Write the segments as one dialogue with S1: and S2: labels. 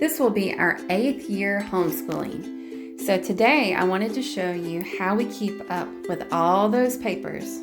S1: This will be our 8th year homeschooling. So today I wanted to show you how we keep up with all those papers.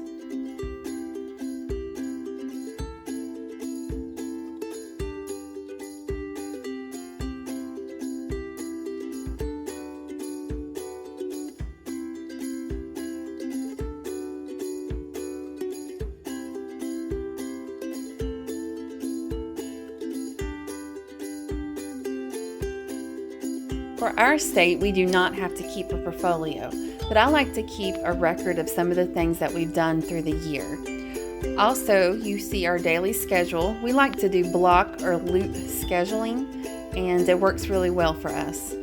S1: For our state, we do not have to keep a portfolio, but I like to keep a record of some of the things that we've done through the year. Also, you see our daily schedule. We like to do block or loop scheduling, and it works really well for us.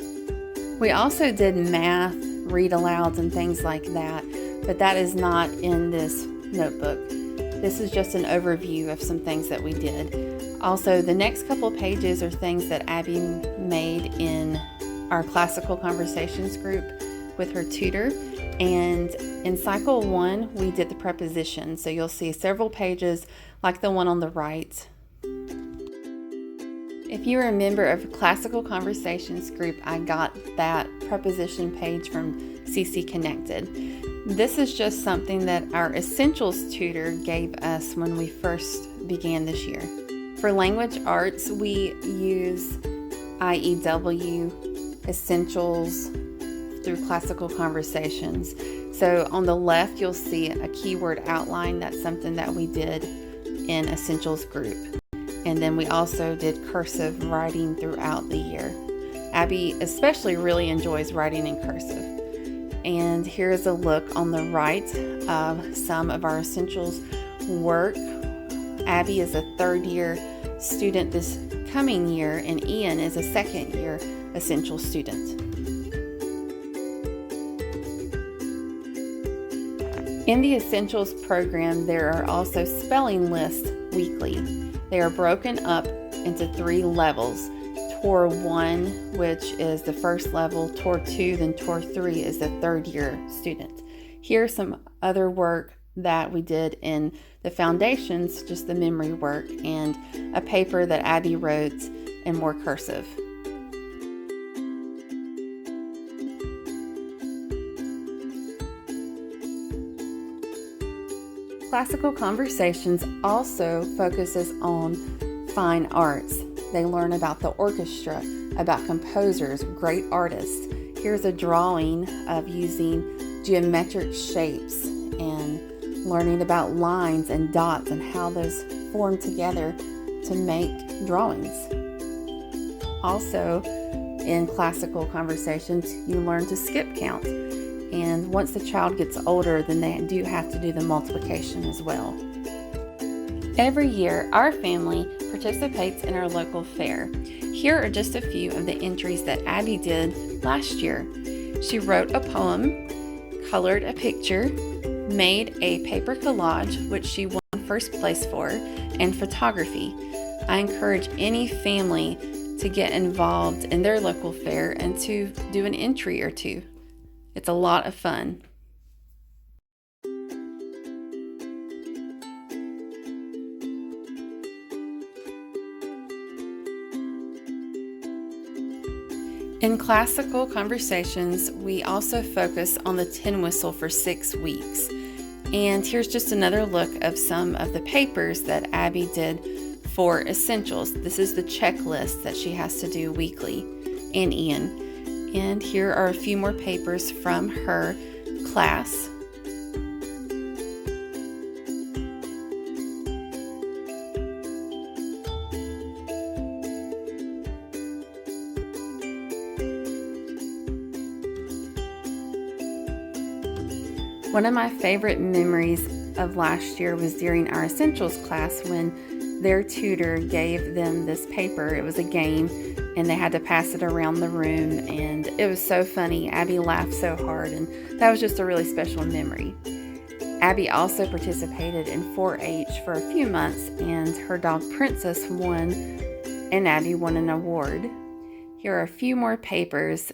S1: We also did math, read alouds, and things like that, but that is not in this notebook. This is just an overview of some things that we did. Also, the next couple pages are things that Abby made in our classical conversations group with her tutor, and in cycle 1 we did the prepositions, so you'll see several pages like the one on the right. If you are a member of classical conversations group, I got that preposition page from CC Connected. This is just something that our essentials tutor gave us when we first began this year. For language arts, we use IEW essentials through classical conversations. So on the left you'll see a keyword outline. That's something that we did in essentials group, and then we also did cursive writing throughout the year. Abby especially really enjoys writing in cursive. And here's a look on the right of some of our essentials work. Abby is a 3rd year student this coming year, and Ian is a 2nd year essential student. In the Essentials program, there are also spelling lists weekly. They are broken up into 3 levels. Tour 1, which is the first level, Tour 2, then Tour 3 is the 3rd year student. Here's some other work that we did in the foundations, just the memory work, and a paper that Abby wrote in more cursive. Classical Conversations also focuses on fine arts. They learn about the orchestra, about composers, great artists. Here's a drawing of using geometric shapes and learning about lines and dots and how those form together to make drawings. Also, in Classical Conversations, you learn to skip count. And once the child gets older, then they do have to do the multiplication as well. Every year, our family participates in our local fair. Here are just a few of the entries that Abby did last year. She wrote a poem, colored a picture, made a paper collage, which she won 1st place for, and photography. I encourage any family to get involved in their local fair and to do an entry or 2. It's a lot of fun. In Classical Conversations, we also focus on the tin whistle for 6 weeks. And here's just another look of some of the papers that Abby did for Essentials. This is the checklist that she has to do weekly, and Ian. And here are a few more papers from her class. One of my favorite memories of last year was during our Essentials class when their tutor gave them this paper. It was a game, and they had to pass it around the room, and it was so funny. Abby laughed so hard, and that was just a really special memory. Abby also participated in 4-H for a few months, and her dog Princess won, and Abby won an award. Here are a few more papers,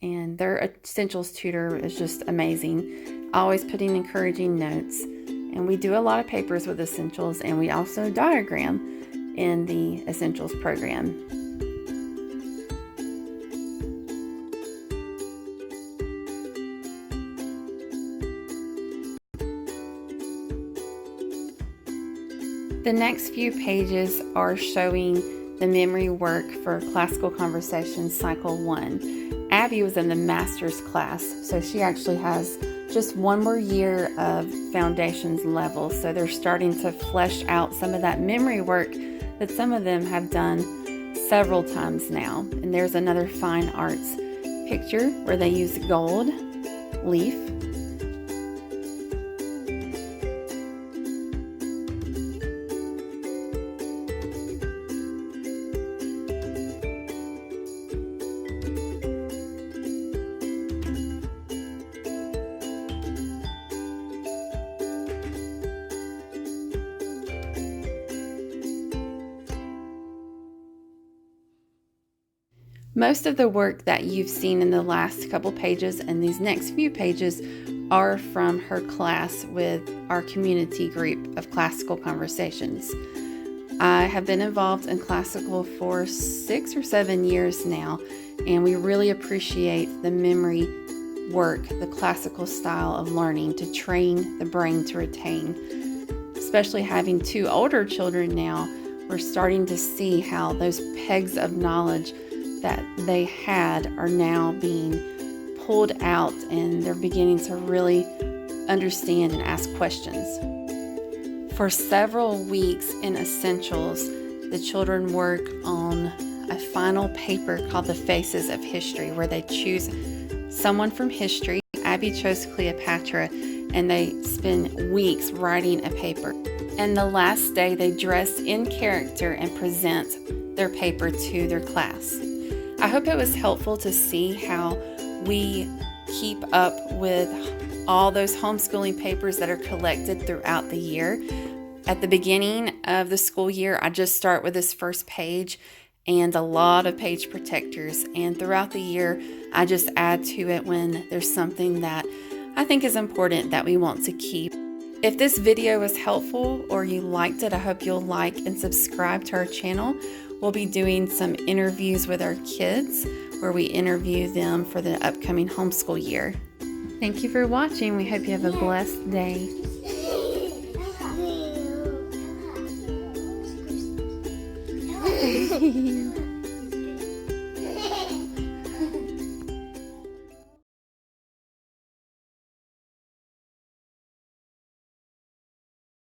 S1: and their Essentials tutor is just amazing, always putting encouraging notes. And we do a lot of papers with Essentials, and we also diagram in the Essentials program. The next few pages are showing the memory work for Classical Conversations Cycle 1. Abby was in the master's class, so she actually has just one more year of foundations level. So they're starting to flesh out some of that memory work that some of them have done several times now. And there's another fine arts picture where they use gold leaf. Most of the work that you've seen in the last couple pages and these next few pages are from her class with our community group of Classical Conversations. I have been involved in classical for 6 or 7 years now, and we really appreciate the memory work, the classical style of learning to train the brain to retain. Especially having 2 older children now, we're starting to see how those pegs of knowledge that they had are now being pulled out, and they're beginning to really understand and ask questions. For several weeks in Essentials, the children work on a final paper called The Faces of History, where they choose someone from history. Abby chose Cleopatra, and they spend weeks writing a paper. And the last day, they dress in character and present their paper to their class. I hope it was helpful to see how we keep up with all those homeschooling papers that are collected throughout the year. At the beginning of the school year, I just start with this first page and a lot of page protectors. And throughout the year, I just add to it when there's something that I think is important that we want to keep. If this video was helpful or you liked it, I hope you'll like and subscribe to our channel. We'll be doing some interviews with our kids where we interview them for the upcoming homeschool year. Thank you for watching. We hope you have a blessed day.